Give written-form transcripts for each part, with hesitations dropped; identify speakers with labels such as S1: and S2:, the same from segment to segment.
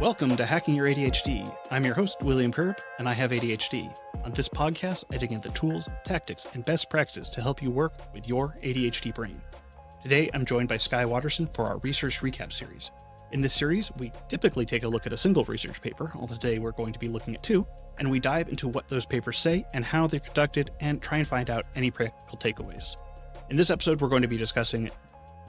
S1: Welcome to Hacking Your ADHD. I'm your host, William Kerb, and I have ADHD. On this podcast, I dig into tools, tactics, and best practices to help you work with your ADHD brain. Today, I'm joined by Skye Waterson for our research recap series. In this series, we typically take a look at a single research paper, although today we're going to be looking at two, and we dive into what those papers say and how they're conducted and try and find out any practical takeaways. In this episode, we're going to be discussing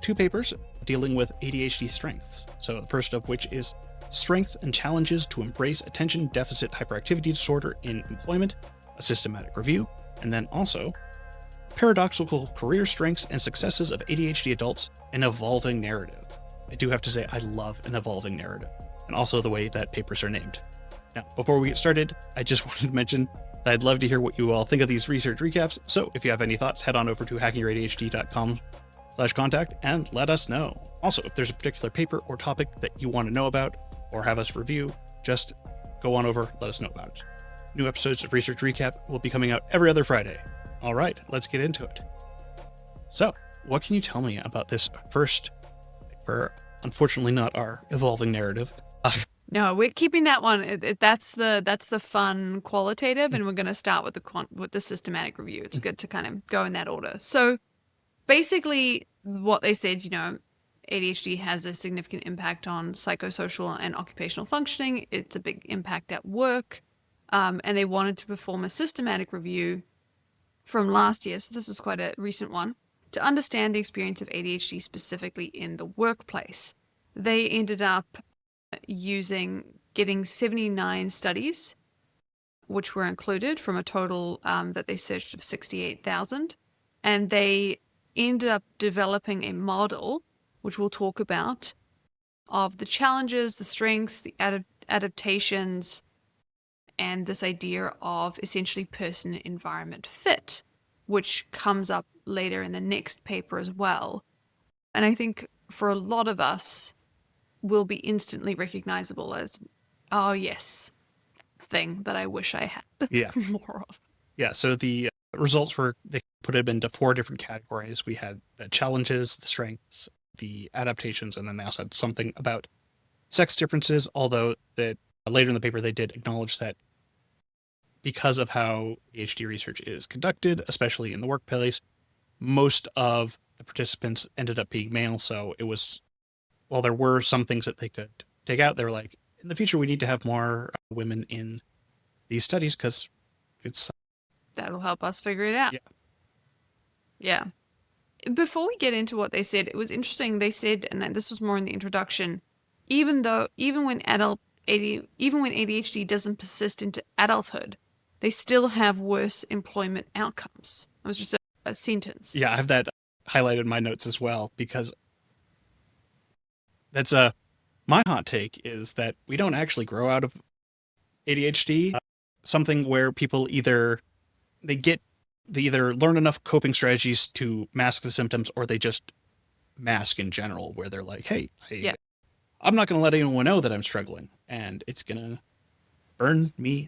S1: two papers dealing with ADHD strengths. So the first of which is Strength and Challenges to Embrace Attention Deficit Hyperactivity Disorder in Employment, a Systematic Review, and then also Paradoxical Career Strengths and Successes of ADHD Adults, an Evolving Narrative. I do have to say I love an evolving narrative, and also the way that papers are named. Now, before we get started, I just wanted to mention that I'd love to hear what you all think of these research recaps, so if you have any thoughts, head on over to hackingYourADHD.com/contact and let us know. Also, if there's a particular paper or topic that you want to know about or have us review, just go on over, let us know about it. New episodes of Research Recap will be coming out every other Friday. All right, let's get into it. So, what can you tell me about this first paper? Unfortunately, not our evolving narrative.
S2: No, we're keeping that one. That's the fun qualitative, and we're going to start with the systematic review. It's good to kind of go in that order. So, basically, what they said, ADHD has a significant impact on psychosocial and occupational functioning. It's a big impact at work, and they wanted to perform a systematic review from last year. So this was quite a recent one to understand the experience of ADHD specifically in the workplace. They ended up getting 79 studies, which were included from a total that they searched of 68,000. And they ended up developing a model, which we'll talk about, of the challenges, the strengths, the adaptations, and this idea of essentially person-environment fit, which comes up later in the next paper as well. And I think for a lot of us, will be instantly recognizable as, oh yes, thing that I wish I had more of.
S1: Yeah, so the results they put it into four different categories. We had the challenges, the strengths, the adaptations, and then they also had something about sex differences, although that later in the paper they did acknowledge that because of how ADHD research is conducted, especially in the workplace, most of the participants ended up being male. So it was, while there were some things that they could take out, they were like, in the future we need to have more women in these studies because
S2: that'll help us figure it out. Yeah. Before we get into what they said, it was interesting. They said, and this was more in the introduction, even when ADHD doesn't persist into adulthood, they still have worse employment outcomes. It was just a sentence.
S1: Yeah, I have that highlighted in my notes as well, because that's my hot take is that we don't actually grow out of ADHD. Something where people either learn enough coping strategies to mask the symptoms, or they just mask in general, where they're like, hey, I'm not going to let anyone know that I'm struggling, and it's going to burn me.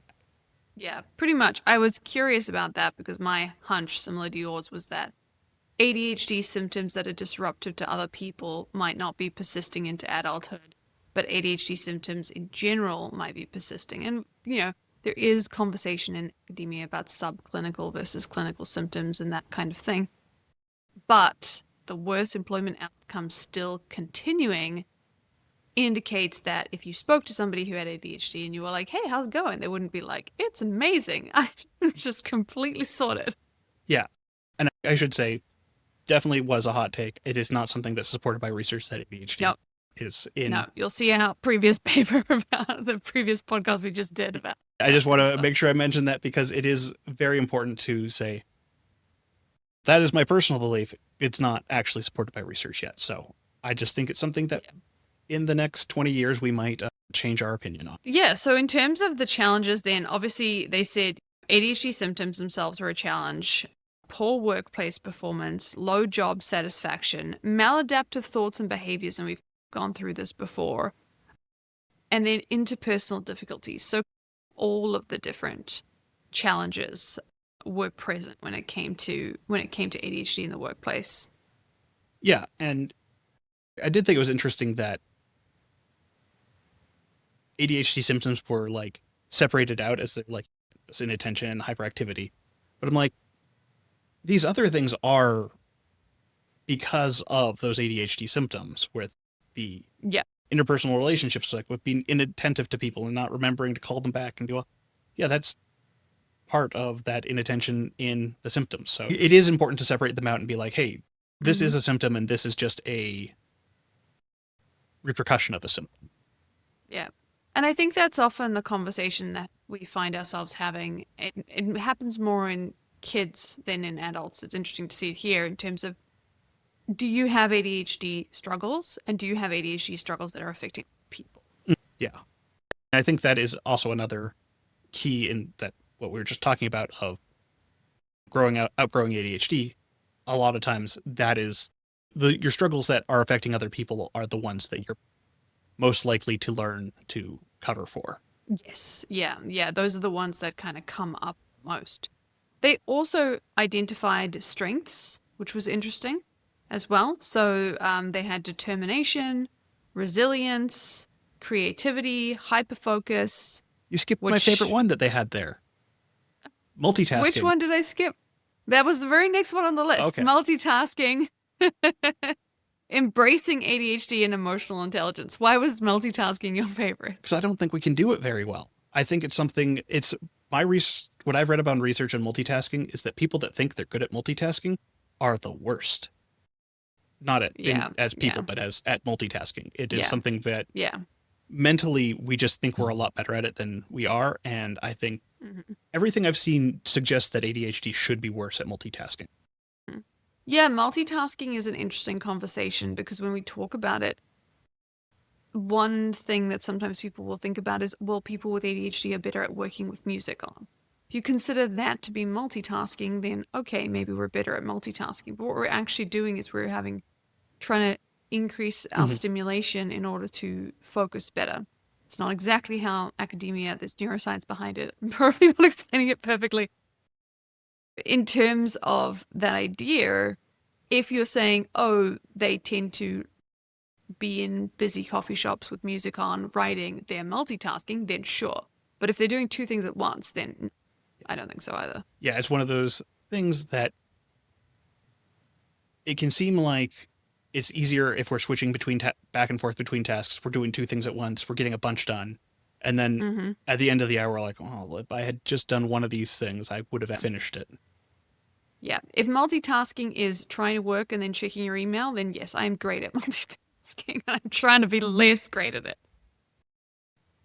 S2: Yeah, pretty much. I was curious about that because my hunch, similar to yours, was that ADHD symptoms that are disruptive to other people might not be persisting into adulthood, but ADHD symptoms in general might be persisting. And, there is conversation in academia about subclinical versus clinical symptoms and that kind of thing. But the worst employment outcomes still continuing indicates that if you spoke to somebody who had ADHD and you were like, hey, how's it going? They wouldn't be like, it's amazing. I'm just completely sorted.
S1: Yeah. And I should say, definitely was a hot take. It is not something that's supported by research that ADHD is in.
S2: No, you'll see our previous paper about the previous podcast we just did about.
S1: I just want to make sure I mention that because it is very important to say that is my personal belief. It's not actually supported by research yet. So I just think it's something that in the next 20 years we might change our opinion on.
S2: Yeah. So in terms of the challenges, then obviously they said ADHD symptoms themselves are a challenge. Poor workplace performance, low job satisfaction, maladaptive thoughts and behaviors, and we've gone through this before, and then interpersonal difficulties. So all of the different challenges were present when it came to ADHD in the workplace.
S1: Yeah, and I did think it was interesting that ADHD symptoms were like separated out as like inattention, hyperactivity. But I'm like, these other things are because of those ADHD symptoms with the
S2: Yeah.
S1: interpersonal relationships, like with being inattentive to people and not remembering to call them back and do, yeah, that's part of that inattention in the symptoms. So it is important to separate them out and be like, hey, this is a symptom and this is just a repercussion of a symptom.
S2: Yeah. And I think that's often the conversation that we find ourselves having. It happens more in kids than in adults. It's interesting to see it here in terms of, do you have ADHD struggles, and do you have ADHD struggles that are affecting people?
S1: Yeah. And I think that is also another key in that what we were just talking about of outgrowing ADHD. A lot of times that is your struggles that are affecting other people are the ones that you're most likely to learn to cover for.
S2: Yes. Yeah. Yeah. Those are the ones that kind of come up most. They also identified strengths, which was interesting as well. So they had determination, resilience, creativity, hyperfocus.
S1: You skipped my favorite one that they had there. Multitasking.
S2: Which one did I skip? That was the very next one on the list.
S1: Okay.
S2: Multitasking. Embracing ADHD and emotional intelligence. Why was multitasking your favorite?
S1: Because I don't think we can do it very well. I think it's something, what I've read about research on multitasking is that people that think they're good at multitasking are the worst. Not as people, but as at multitasking. It is something that mentally we just think we're a lot better at it than we are. And I think everything I've seen suggests that ADHD should be worse at multitasking.
S2: Yeah, multitasking is an interesting conversation because when we talk about it, one thing that sometimes people will think about is, well, people with ADHD are better at working with music on. If you consider that to be multitasking, then okay, maybe we're better at multitasking. But what we're actually doing is trying to increase our stimulation in order to focus better. It's not exactly how academia, there's neuroscience behind it. I'm probably not explaining it perfectly. In terms of that idea, if you're saying, oh, they tend to be in busy coffee shops with music on, writing, they're multitasking, then sure. But if they're doing two things at once, then I don't think so either.
S1: Yeah, it's one of those things that it can seem like it's easier if we're switching between back and forth between tasks. We're doing two things at once. We're getting a bunch done. And then at the end of the hour, we're like, oh, if I had just done one of these things, I would have finished it.
S2: Yeah. If multitasking is trying to work and then checking your email, then yes, I am great at multitasking. I'm trying to be less great at it.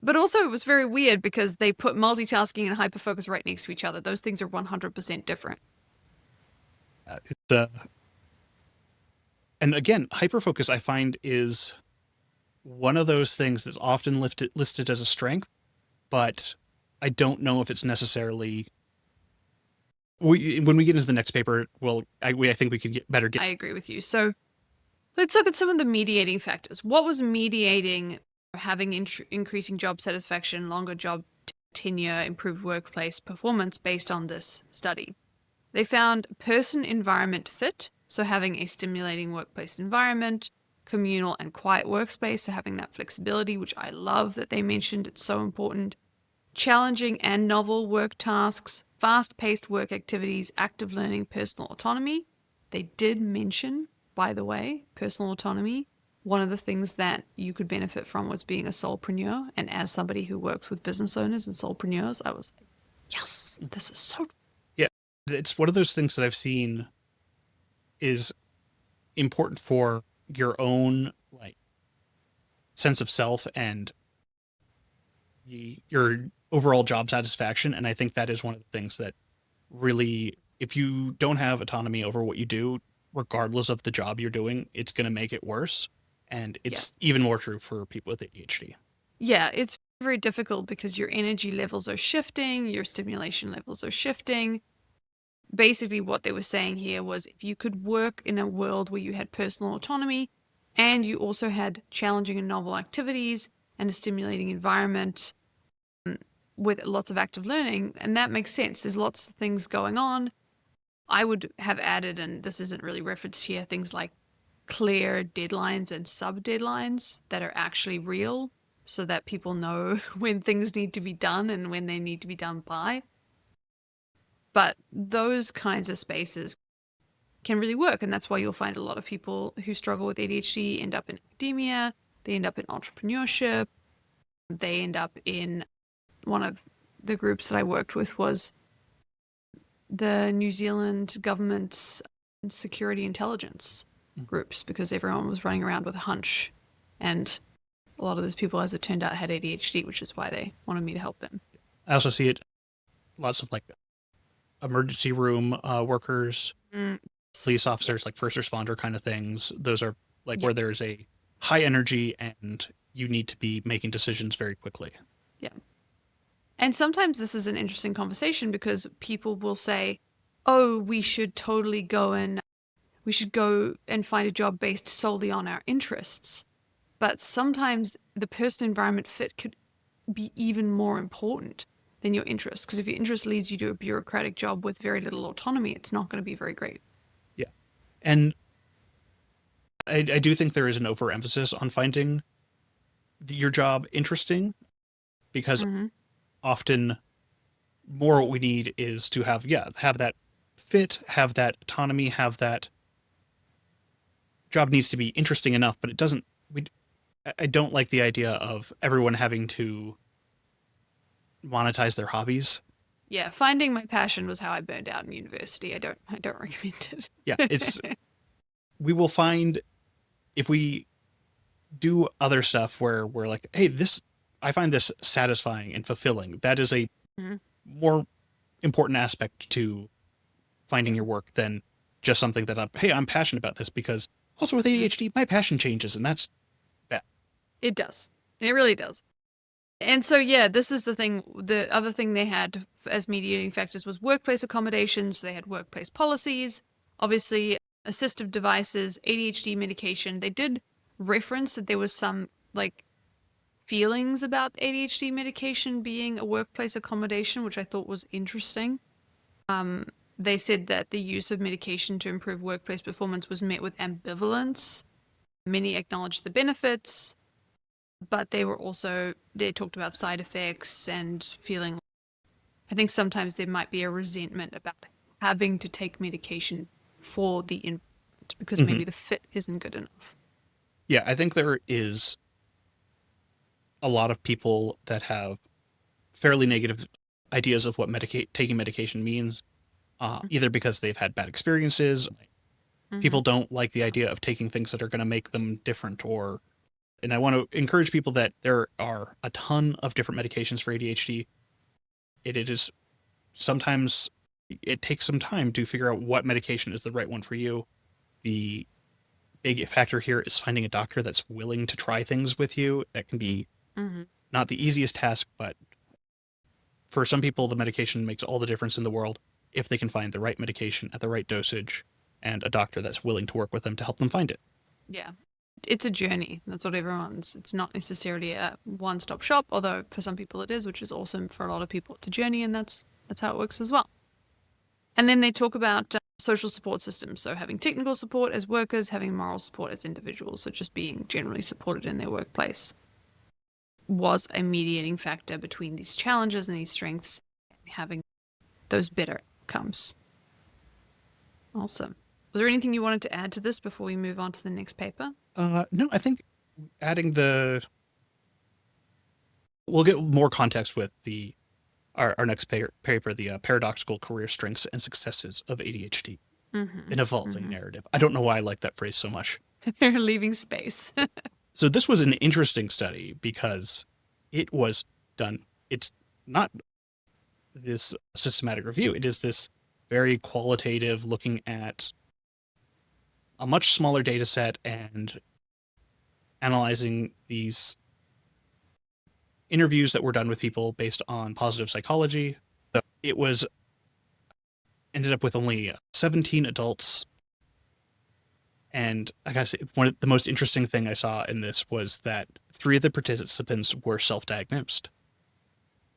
S2: But also it was very weird because they put multitasking and hyperfocus right next to each other. Those things are 100% different.
S1: And again, hyperfocus I find is one of those things that's often listed as a strength, but I don't know if it's necessarily. When we get into the next paper, I think we could get better.
S2: I agree with you. So let's look at some of the mediating factors. What was mediating having increasing job satisfaction, longer job tenure, improved workplace performance based on this study? They found person-environment fit, so having a stimulating workplace environment, communal and quiet workspace, so having that flexibility, which I love that they mentioned, it's so important. Challenging and novel work tasks, fast-paced work activities, active learning, personal autonomy. They did mention, by the way, personal autonomy. One of the things that you could benefit from was being a solopreneur. And as somebody who works with business owners and solopreneurs, I was like, yes, this is so.
S1: Yeah, it's one of those things that I've seen is important for your own sense of self and your overall job satisfaction. And I think that is one of the things that really, if you don't have autonomy over what you do, regardless of the job you're doing, it's going to make it worse. And it's even more true for people with ADHD.
S2: Yeah, it's very difficult because your energy levels are shifting, your stimulation levels are shifting. Basically, what they were saying here was if you could work in a world where you had personal autonomy and you also had challenging and novel activities and a stimulating environment with lots of active learning, and that makes sense. There's lots of things going on. I would have added, and this isn't really referenced here, things like clear deadlines and sub-deadlines that are actually real. so that people know when things need to be done and when they need to be done by. But those kinds of spaces can really work. And that's why you'll find a lot of people who struggle with ADHD end up in academia, they end up in entrepreneurship, they end up in one of the groups that I worked with was the New Zealand government's security intelligence groups, because everyone was running around with a hunch. And a lot of those people, as it turned out, had ADHD, which is why they wanted me to help them.
S1: I also see it lots of like emergency room workers, police officers, like first responder kind of things. Those are like where there's a high energy and you need to be making decisions very quickly.
S2: Yeah. And sometimes this is an interesting conversation because people will say, oh, we should go and find a job based solely on our interests. But sometimes the person environment fit could be even more important than your interest. Because if your interest leads you to a bureaucratic job with very little autonomy, it's not going to be very great.
S1: Yeah. And I do think there is an overemphasis on finding your job interesting, because often more what we need is to have that fit, have that autonomy, have that job needs to be interesting enough, but I don't like the idea of everyone having to monetize their hobbies.
S2: Yeah, finding my passion was how I burned out in university. I don't recommend it.
S1: Yeah, we will find, if we do other stuff where we're like, hey, I find this satisfying and fulfilling. That is a more important aspect to finding your work than just something that I'm passionate about this, because also with ADHD, my passion changes, and that's bad.
S2: It does. It really does. And so, yeah, this is the thing. The other thing they had as mediating factors was workplace accommodations. So they had workplace policies, obviously assistive devices, ADHD medication. They did reference that there was some like feelings about ADHD medication being a workplace accommodation, which I thought was interesting. They said that the use of medication to improve workplace performance was met with ambivalence. Many acknowledged the benefits, but they talked about side effects and feeling. I think sometimes there might be a resentment about having to take medication for the environment because maybe the fit isn't good enough.
S1: Yeah, I think there is a lot of people that have fairly negative ideas of what taking medication means, either because they've had bad experiences. People don't like the idea of taking things that are going to make them different, and I want to encourage people that there are a ton of different medications for ADHD. It is sometimes it takes some time to figure out what medication is the right one for you. The big factor here is finding a doctor that's willing to try things with you. That can be not the easiest task, but for some people, the medication makes all the difference in the world if they can find the right medication at the right dosage and a doctor that's willing to work with them to help them find it.
S2: Yeah. It's a journey. That's what it's not necessarily a one-stop shop, although for some people it is, which is awesome. For a lot of people, it's a journey, and that's how it works as well. And then they talk about social support systems. So having technical support as workers, having moral support as individuals. So just being generally supported in their workplace was a mediating factor between these challenges and these strengths, and having those better outcomes. Awesome. Was there anything you wanted to add to this before we move on to the next paper?
S1: No, I think adding we'll get more context with our next paper, the Paradoxical Career Strengths and Successes of ADHD, an evolving narrative. I don't know why I like that phrase so much.
S2: They're leaving space.
S1: So this was an interesting study because it was done. It's not this systematic review. It is this very qualitative, looking at a much smaller data set and analyzing these interviews that were done with people based on positive psychology. So it ended up with only 17 adults. And I gotta say, one of the most interesting thing I saw in this was that 3 of the participants were self-diagnosed.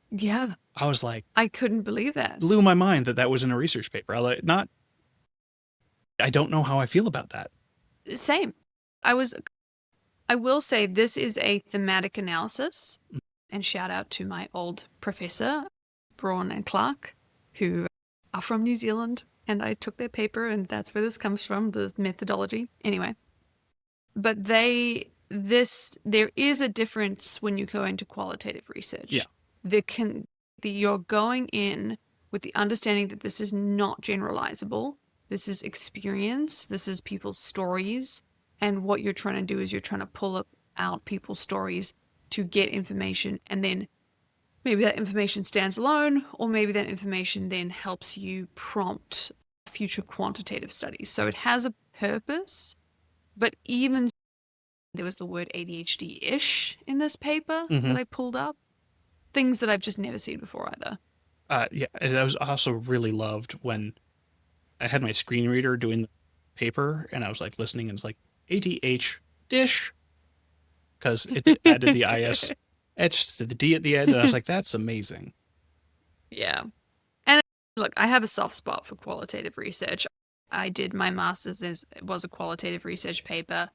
S2: Yeah.
S1: I was like,
S2: I couldn't believe that.
S1: Blew my mind that was in a research paper. I don't know how I feel about that.
S2: Same. I was I will say this is a thematic analysis, and shout out to my old professor, Braun and Clark, who are from New Zealand, and I took their paper, and that's where this comes from, the methodology. Anyway, but there is a difference when you go into qualitative research.
S1: Yeah.
S2: You're going in with the understanding that this is not generalizable. This is experience. This is people's stories. And what you're trying to do is you're trying to pull out people's stories to get information. And then maybe that information stands alone, or maybe that information then helps you prompt future quantitative studies. So it has a purpose, but even there was the word ADHD-ish in this paper that I pulled up. Things that I've just never seen before either.
S1: Yeah, and I was also really loved when I had my screen reader doing the paper, and I was like listening, and it's like ADH dish, because it added the IS etched to the D at the end, and I was like, that's amazing.
S2: Yeah. And look, I have a soft spot for qualitative research. I did my master's, it was a qualitative research paper.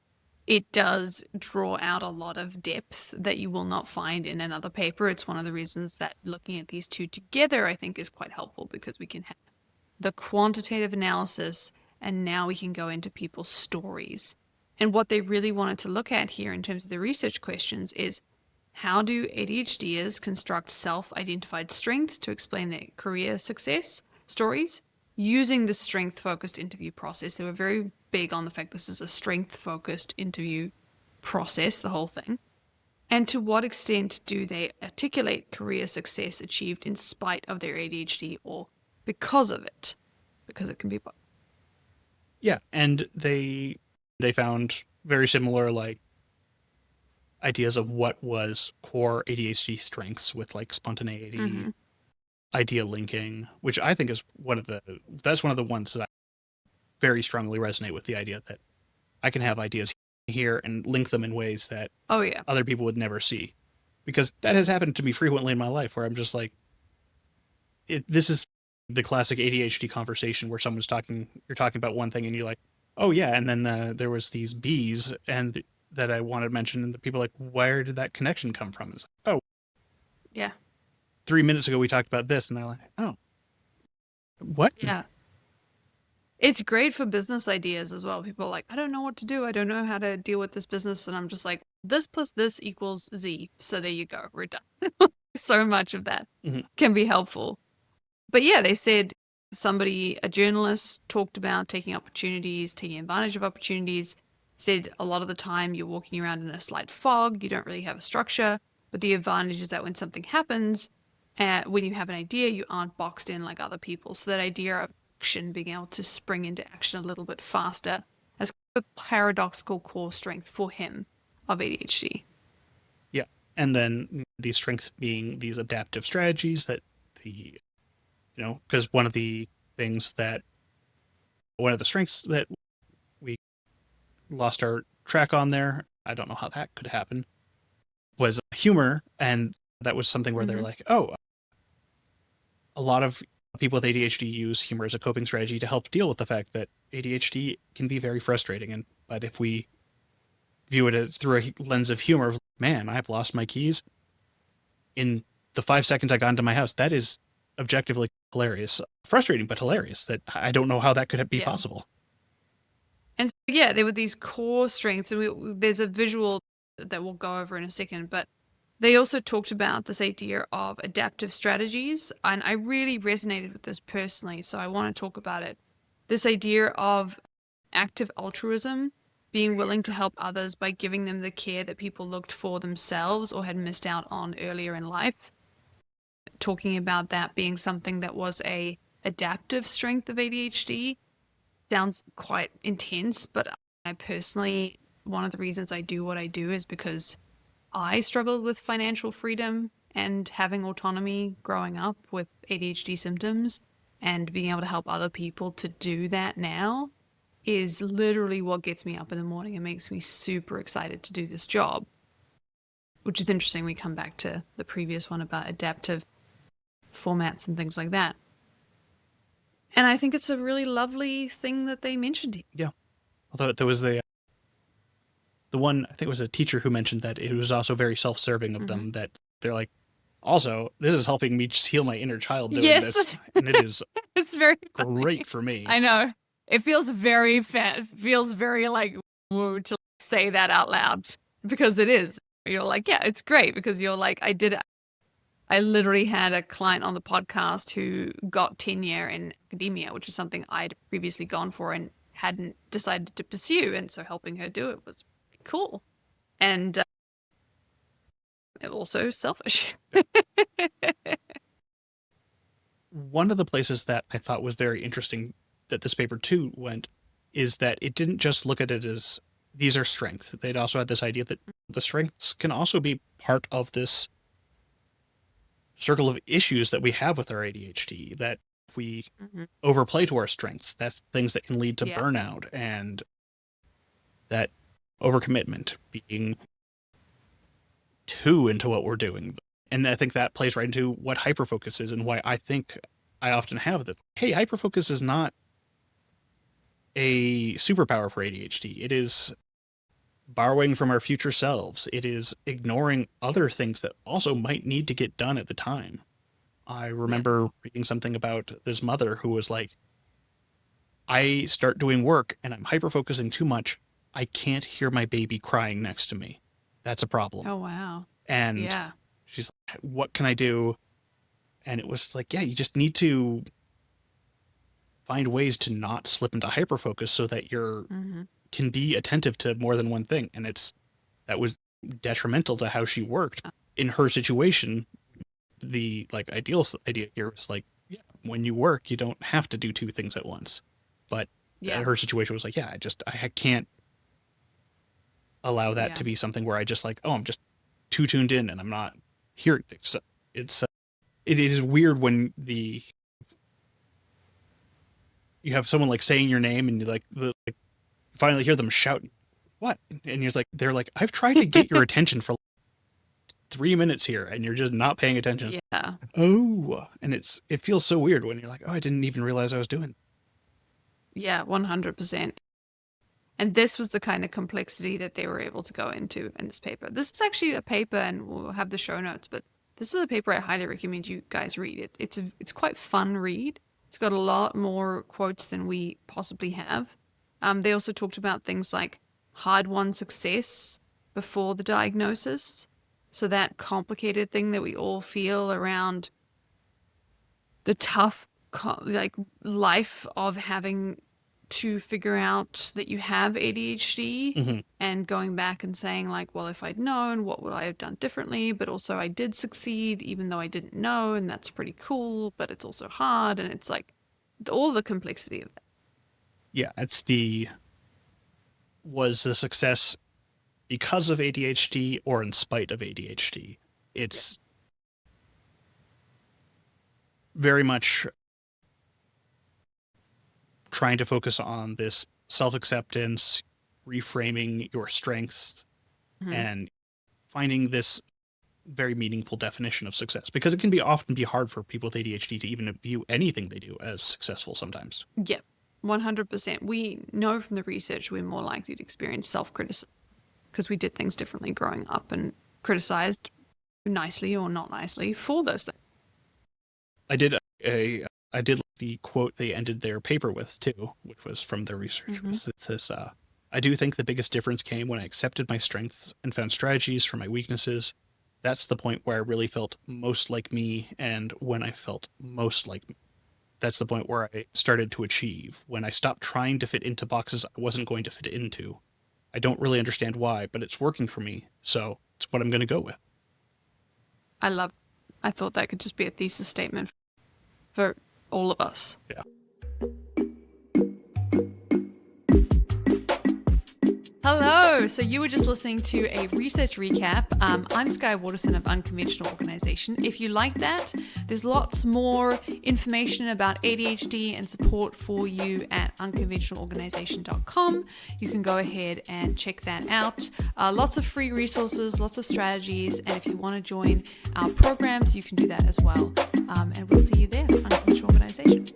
S2: It does draw out a lot of depth that you will not find in another paper. It's one of the reasons that looking at these two together, I think, is quite helpful, because we can have the quantitative analysis and now we can go into people's stories. And what they really wanted to look at here in terms of the research questions is, how do ADHDers construct self-identified strengths to explain their career success stories using the strength-focused interview process? They were very big on the fact this is a strength-focused interview process, the whole thing. And to what extent do they articulate career success achieved in spite of their ADHD or because of it? Because it can be both.
S1: Yeah, and they found very similar like ideas of what was core ADHD strengths with like spontaneity, idea linking, which I think is that's one of the ones that I very strongly resonate with, the idea that I can have ideas here and link them in ways that other people would never see. Because that has happened to me frequently in my life, where I'm just like, this is the classic ADHD conversation where someone's you're talking about one thing and you're like, oh yeah, and then there was these bees and that I wanted to mention, and the people are like, where did that connection come from? It's like, oh,
S2: yeah,
S1: 3 minutes ago we talked about this, and they're like, oh, what?
S2: Yeah. It's great for business ideas as well. People are like, I don't know what to do. I don't know how to deal with this business. And I'm just like, this plus this equals Z. So there you go. We're done. So much of that can be helpful. But yeah, they said a journalist talked about taking opportunities, taking advantage of opportunities, said a lot of the time you're walking around in a slight fog. You don't really have a structure. But the advantage is that when something happens, when you have an idea, you aren't boxed in like other people. So that idea of action, being able to spring into action a little bit faster, as a paradoxical core strength for him of ADHD.
S1: Yeah. And then these strengths being these adaptive strategies that because one of the strengths that we lost our track on there, I don't know how that could happen, was humor. And that was something where they're like, oh, a lot of people with ADHD use humor as a coping strategy to help deal with the fact that ADHD can be very frustrating. But if we view it through a lens of humor, man, I've lost my keys in the 5 seconds I got into my house. That is objectively hilarious, frustrating, but hilarious. That I don't know how that could be possible.
S2: And so, yeah, there were these core strengths, and there's a visual that we'll go over in a second, but they also talked about this idea of adaptive strategies, and I really resonated with this personally, so I want to talk about it. This idea of active altruism, being willing to help others by giving them the care that people looked for themselves or had missed out on earlier in life. Talking about that being something that was a adaptive strength of ADHD sounds quite intense, but I personally, one of the reasons I do what I do is because I struggled with financial freedom and having autonomy growing up with ADHD symptoms, and being able to help other people to do that now is literally what gets me up in the morning and makes me super excited to do this job. Which is interesting. We come back to the previous one about adaptive formats and things like that. And I think it's a really lovely thing that they mentioned here.
S1: Yeah. Although there was the one, I think it was a teacher who mentioned that it was also very self-serving of them, that they're like, also, this is helping me just heal my inner child doing
S2: Yes.
S1: this. And it is
S2: It's very funny.
S1: great for me.
S2: I know. It feels very feels very like woo to say that out loud, because it is. You're like, yeah, it's great, because you're like, I literally had a client on the podcast who got tenure in academia, which is something I'd previously gone for and hadn't decided to pursue. And so helping her do it was cool. And also selfish.
S1: One of the places that I thought was very interesting that this paper too went is that it didn't just look at it as these are strengths. They'd also had this idea that the strengths can also be part of this circle of issues that we have with our ADHD, that if we overplay to our strengths, that's things that can lead to burnout, and that overcommitment, being too into what we're doing. And I think that plays right into what hyperfocus is, and why I think I often have that, hey, hyperfocus is not a superpower for ADHD. It is borrowing from our future selves. It is ignoring other things that also might need to get done at the time. I remember reading something about this mother who was like, I start doing work and I'm hyperfocusing too much. I can't hear my baby crying next to me. That's a problem.
S2: Oh, wow.
S1: And she's like, what can I do? And it was like, yeah, you just need to find ways to not slip into hyperfocus so that you're can be attentive to more than one thing. And that was detrimental to how she worked. In her situation, the like ideal idea here was like, yeah, when you work, you don't have to do two things at once. But her situation was like, yeah, I can't allow that to be something where I just like, oh, I'm just too tuned in and I'm not hearing things. So it is weird when you have someone like saying your name and you like finally hear them shout, what? And you're like, they're like, I've tried to get your attention for 3 minutes here and you're just not paying attention.
S2: Yeah.
S1: Oh, and it feels so weird when you're like, oh, I didn't even realize I was doing.
S2: Yeah, 100%. And this was the kind of complexity that they were able to go into in this paper. This is actually a paper, and we'll have the show notes, but this is a paper I highly recommend you guys read. It's quite fun read. It's got a lot more quotes than we possibly have. They also talked about things like hard-won success before the diagnosis. So that complicated thing that we all feel around the tough life of having to figure out that you have ADHD and going back and saying like, well, if I'd known, what would I have done differently? But also I did succeed even though I didn't know, and that's pretty cool, but it's also hard. And it's like all the complexity of that.
S1: Yeah, was the success because of ADHD or in spite of ADHD? It's very much trying to focus on this self-acceptance, reframing your strengths, and finding this very meaningful definition of success, because it can often be hard for people with ADHD to even view anything they do as successful sometimes.
S2: Yeah, 100%. We know from the research we're more likely to experience self-criticism because we did things differently growing up and criticized nicely or not nicely for those things. I did
S1: the quote they ended their paper with too, which was from their research. With this, I do think the biggest difference came when I accepted my strengths and found strategies for my weaknesses. That's the point where I really felt most like me, and when I felt most like me. That's the point where I started to achieve, when I stopped trying to fit into boxes I wasn't going to fit into. I don't really understand why, but it's working for me, so it's what I'm going to go with.
S2: I thought that could just be a thesis statement for all of us.
S1: Yeah.
S2: Hello! So you were just listening to a research recap. I'm Skye Waterson of Unconventional Organization. If you like that, there's lots more information about ADHD and support for you at unconventionalorganization.com. You can go ahead and check that out. Lots of free resources, lots of strategies, and if you want to join our programs, you can do that as well. And we'll see you there, Unconventional Organization.